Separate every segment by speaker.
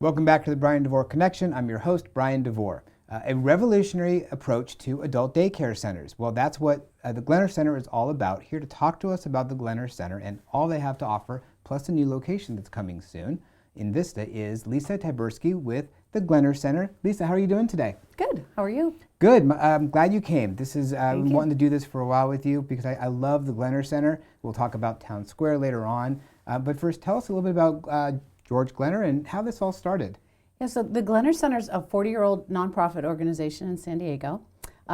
Speaker 1: Welcome back to the Bryan Devore Connection. I'm your host, Bryan Devore. A revolutionary approach to adult daycare centers. Well, that's what the Glenner Center is all about. Here to talk to us about the Glenner Center and all they have to offer, plus a new location that's coming soon in Vista, is Lisa Tyburski with the Glenner Center. Lisa, how are you doing today?
Speaker 2: Good. How are you?
Speaker 1: Good. I'm glad you came. This is I've been wanting to do this for a while with you because I love the Glenner Center. We'll talk about Town Square later on. But first, tell us a little bit about George Glenner and how this all started.
Speaker 2: Yeah, so the Glenner Center is a 40-year-old nonprofit organization in San Diego.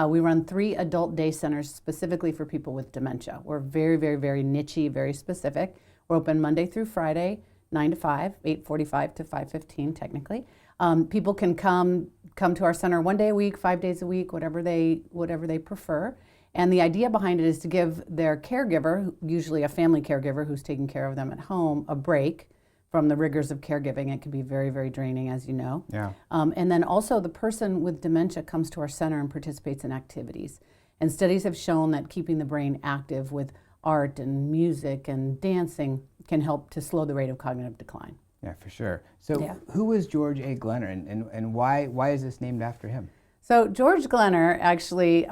Speaker 2: We run 3 adult day centers specifically for people with dementia. We're very, very, very niche-y, very specific. We're open Monday through Friday, 9 to 5, 8:45 to 5:15 technically. People can come to our center 1 day a week, 5 days a week, whatever they prefer. And the idea behind it is to give their caregiver, usually a family caregiver who's taking care of them at home, a break from the rigors of caregiving. It can be very, very draining, as you know.
Speaker 1: Yeah.
Speaker 2: And then also the person with dementia comes to our center and participates in activities. And studies have shown that keeping the brain active with art and music and dancing can help to slow the rate of cognitive decline.
Speaker 1: Yeah, for sure. So who was George A. Glenner and why is this named after him?
Speaker 2: So George Glenner actually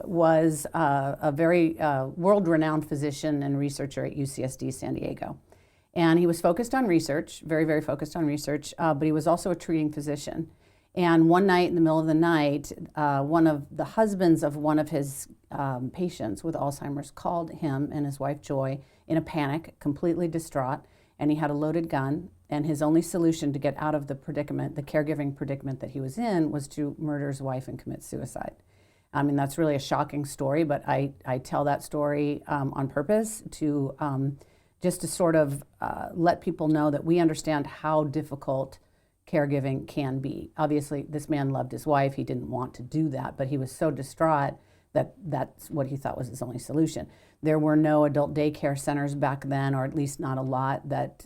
Speaker 2: was a very world-renowned physician and researcher at UCSD San Diego. And he was focused on research, very, very focused on research, but he was also a treating physician. And one night in the middle of the night, one of the husbands of one of his patients with Alzheimer's called him and his wife Joy in a panic, completely distraught, and he had a loaded gun, and his only solution to get out of the predicament, the caregiving predicament that he was in, was to murder his wife and commit suicide. I mean, that's really a shocking story, but I tell that story on purpose to just to sort of let people know that we understand how difficult caregiving can be. Obviously, this man loved his wife. He didn't want to do that, but he was so distraught that that's what he thought was his only solution. There were no adult daycare centers back then, or at least not a lot that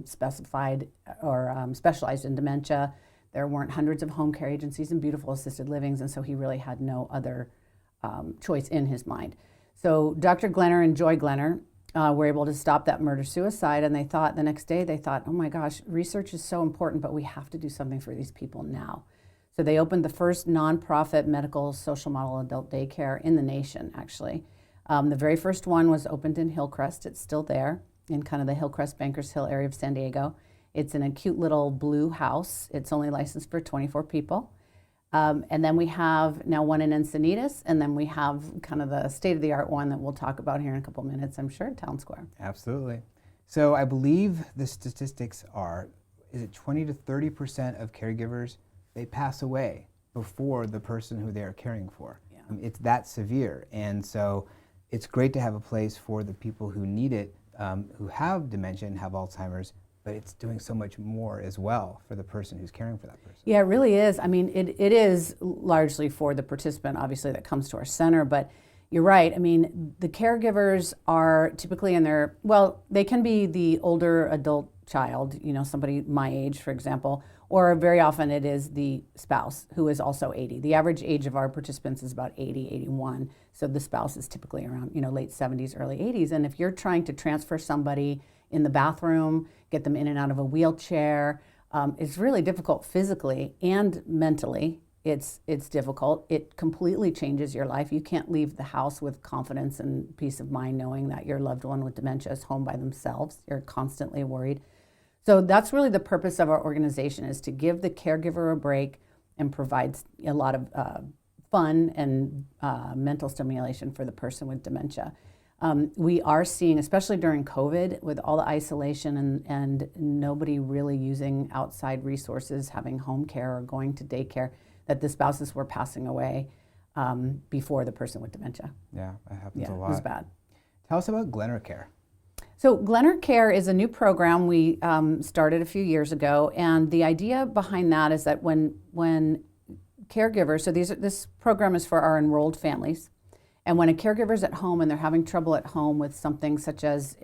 Speaker 2: specified or specialized in dementia. There weren't hundreds of home care agencies and beautiful assisted livings, and so he really had no other choice in his mind. So Dr. Glenner and Joy Glenner were able to stop that murder-suicide, and they thought the next day, oh my gosh, research is so important, but we have to do something for these people now. So they opened the first nonprofit medical social model adult daycare in the nation, actually. The very first one was opened in Hillcrest. It's still there in kind of the Hillcrest Bankers Hill area of San Diego. It's in a cute little blue house. It's only licensed for 24 people. And then we have now one in Encinas, and then we have kind of the state-of-the-art one that we'll talk about here in a couple minutes, I'm sure, Town Square.
Speaker 1: Absolutely. So I believe the statistics are, is it 20 to 30% of caregivers, they pass away before the person who they are caring for.
Speaker 2: Yeah.
Speaker 1: It's that severe. And so it's great to have a place for the people who need it, who have dementia and have Alzheimer's, but it's doing so much more as well for the person who's caring for that person.
Speaker 2: Yeah, it really is. I mean, it is largely for the participant, obviously, that comes to our center, but you're right. I mean, the caregivers are typically in their, well, they can be the older adult child, you know, somebody my age, for example, or very often it is the spouse who is also 80. The average age of our participants is about 80, 81, so the spouse is typically around, you know, late 70s, early 80s, and if you're trying to transfer somebody in the bathroom, get them in and out of a wheelchair, it's really difficult physically and mentally. It's difficult. It completely changes your life. You can't leave the house with confidence and peace of mind knowing that your loved one with dementia is home by themselves. You're constantly worried. So that's really the purpose of our organization, is to give the caregiver a break and provide a lot of fun and mental stimulation for the person with dementia. We are seeing, especially during COVID, with all the isolation and nobody really using outside resources, having home care or going to daycare, that the spouses were passing away before the person with dementia.
Speaker 1: Yeah, that happens a lot.
Speaker 2: It was bad.
Speaker 1: Tell us about Glenner Care.
Speaker 2: So Glenner Care is a new program we started a few years ago, and the idea behind that is that when caregivers, so this program is for our enrolled families, and when a caregiver's at home and they're having trouble at home with something such as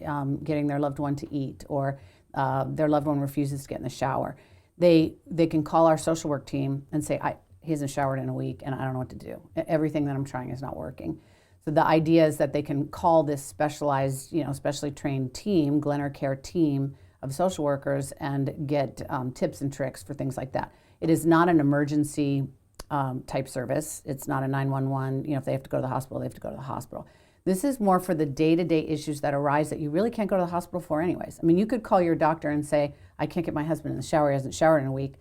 Speaker 2: getting their loved one to eat, or their loved one refuses to get in the shower, they can call our social work team and say, he hasn't showered in a week and I don't know what to do. Everything that I'm trying is not working. So the idea is that they can call this specialized, specially trained team, Glenner Care team, of social workers and get tips and tricks for things like that. It is not an emergency type service. It's not a 911. If they have to go to the hospital, they have to go to the hospital. This is more for the day-to-day issues that arise that you really can't go to the hospital for anyways. I mean, you could call your doctor and say, I can't get my husband in the shower. He hasn't showered in a week.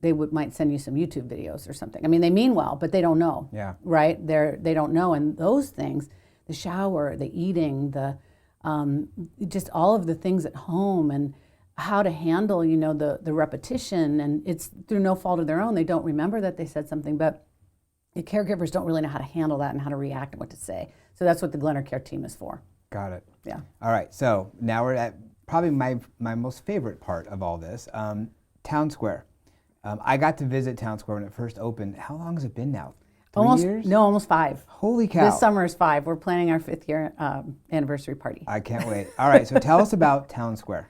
Speaker 2: They might send you some YouTube videos or something. I mean, they mean well, but they don't know.
Speaker 1: Yeah.
Speaker 2: Right? They don't know. And those things, the shower, the eating, the just all of the things at home and how to handle, the repetition, and it's through no fault of their own. They don't remember that they said something, but the caregivers don't really know how to handle that and how to react and what to say. So that's what the Glenner Care team is for.
Speaker 1: Got it.
Speaker 2: Yeah.
Speaker 1: All right, so now we're at probably my most favorite part of all this, Town Square. I got to visit Town Square when it first opened. How long has it been now? 3 years?
Speaker 2: No, almost 5.
Speaker 1: Holy cow.
Speaker 2: This summer is 5. We're planning our 5th year anniversary party.
Speaker 1: I can't wait. All right, so tell us about Town Square.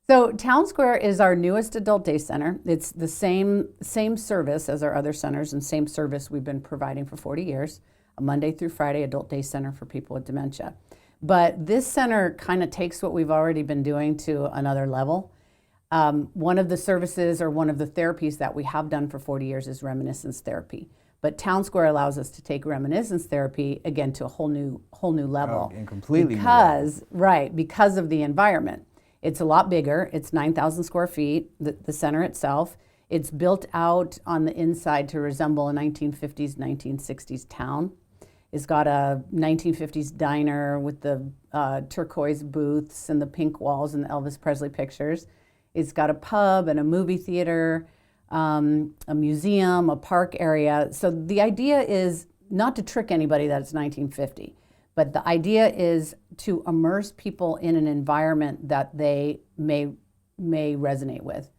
Speaker 2: So Town Square is our newest adult day center. It's the same service as our other centers and same service we've been providing for 40 years, a Monday through Friday adult day center for people with dementia. But this center kind of takes what we've already been doing to another level. One of the services or one of the therapies that we have done for 40 years is reminiscence therapy. But Town Square allows us to take reminiscence therapy again to a whole new level.
Speaker 1: Oh, and completely
Speaker 2: because of the environment. It's a lot bigger. It's 9,000 square feet, the center itself. It's built out on the inside to resemble a 1950s, 1960s town. It's got a 1950s diner with the turquoise booths and the pink walls and the Elvis Presley pictures. It's got a pub and a movie theater, a museum, a park area. So the idea is not to trick anybody that it's 1950. But the idea is to immerse people in an environment that they may resonate with.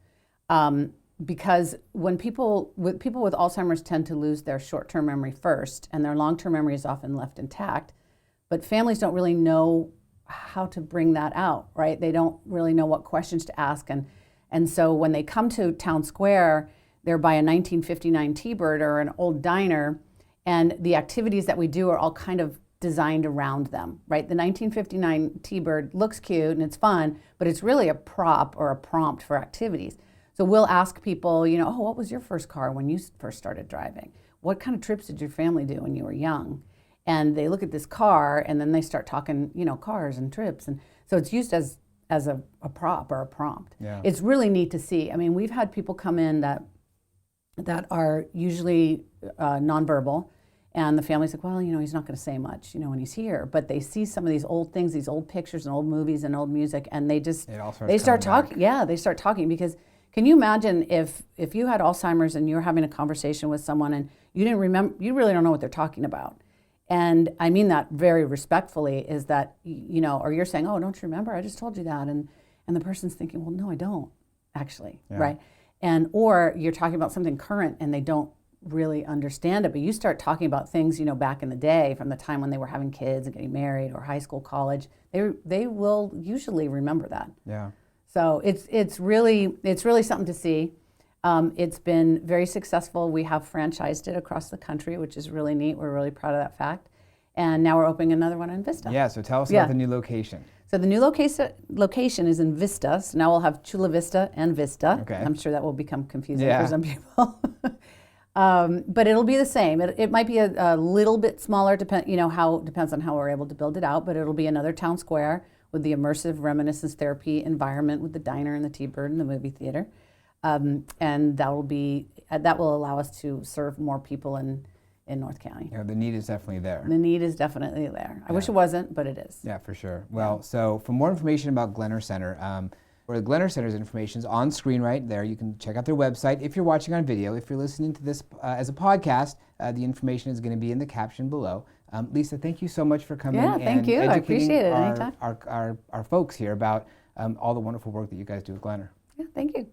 Speaker 2: Because when people with Alzheimer's tend to lose their short-term memory first, and their long-term memory is often left intact, but families don't really know how to bring that out, right? They don't really know what questions to ask. And so when they come to Town Square, they're by a 1959 T-Bird or an old diner, and the activities that we do are all kind of designed around them, right? The 1959 T-Bird looks cute and it's fun, but it's really a prop or a prompt for activities. So we'll ask people, oh, what was your first car when you first started driving? What kind of trips did your family do when you were young? And they look at this car and then they start talking, cars and trips. And so it's used as a prop or a prompt.
Speaker 1: Yeah.
Speaker 2: It's really neat to see. I mean, we've had people come in that are usually nonverbal. And the family's like, well, he's not going to say much, when he's here. But they see some of these old things, these old pictures and old movies and old music, and they start talking. Yeah, they start talking because can you imagine if you had Alzheimer's and you were having a conversation with someone and you didn't remember, you really don't know what they're talking about. And I mean that very respectfully is that, or you're saying, oh, don't you remember? I just told you that. And the person's thinking, well, no, I don't actually, right? Or you're talking about something current and they don't really understand it, but you start talking about things, back in the day from the time when they were having kids and getting married or high school, college, they will usually remember that.
Speaker 1: Yeah.
Speaker 2: So it's really something to see. It's been very successful. We have franchised it across the country, which is really neat. We're really proud of that fact. And now we're opening another one in Vista.
Speaker 1: Yeah, so tell us about the new location.
Speaker 2: So the new location is in Vista. So now we'll have Chula Vista and Vista.
Speaker 1: Okay.
Speaker 2: I'm sure that will become confusing for some people. But it'll be the same. It might be a little bit smaller, depends on how we're able to build it out, but it'll be another town square with the immersive reminiscence therapy environment with the diner and the T-Bird and the movie theater. And that will allow us to serve more people in North County.
Speaker 1: The need is definitely there.
Speaker 2: The need is definitely there. I wish it wasn't, but it is.
Speaker 1: Yeah, for sure. Well, so for more information about Glenner Center, or the Glenner Center's information is on screen right there. You can check out their website. If you're watching on video, if you're listening to this as a podcast, the information is going to be in the caption below. Lisa, thank you so much for coming and
Speaker 2: thank you. I appreciate it.
Speaker 1: our folks here about all the wonderful work that you guys do with Glenner.
Speaker 2: Yeah, thank you.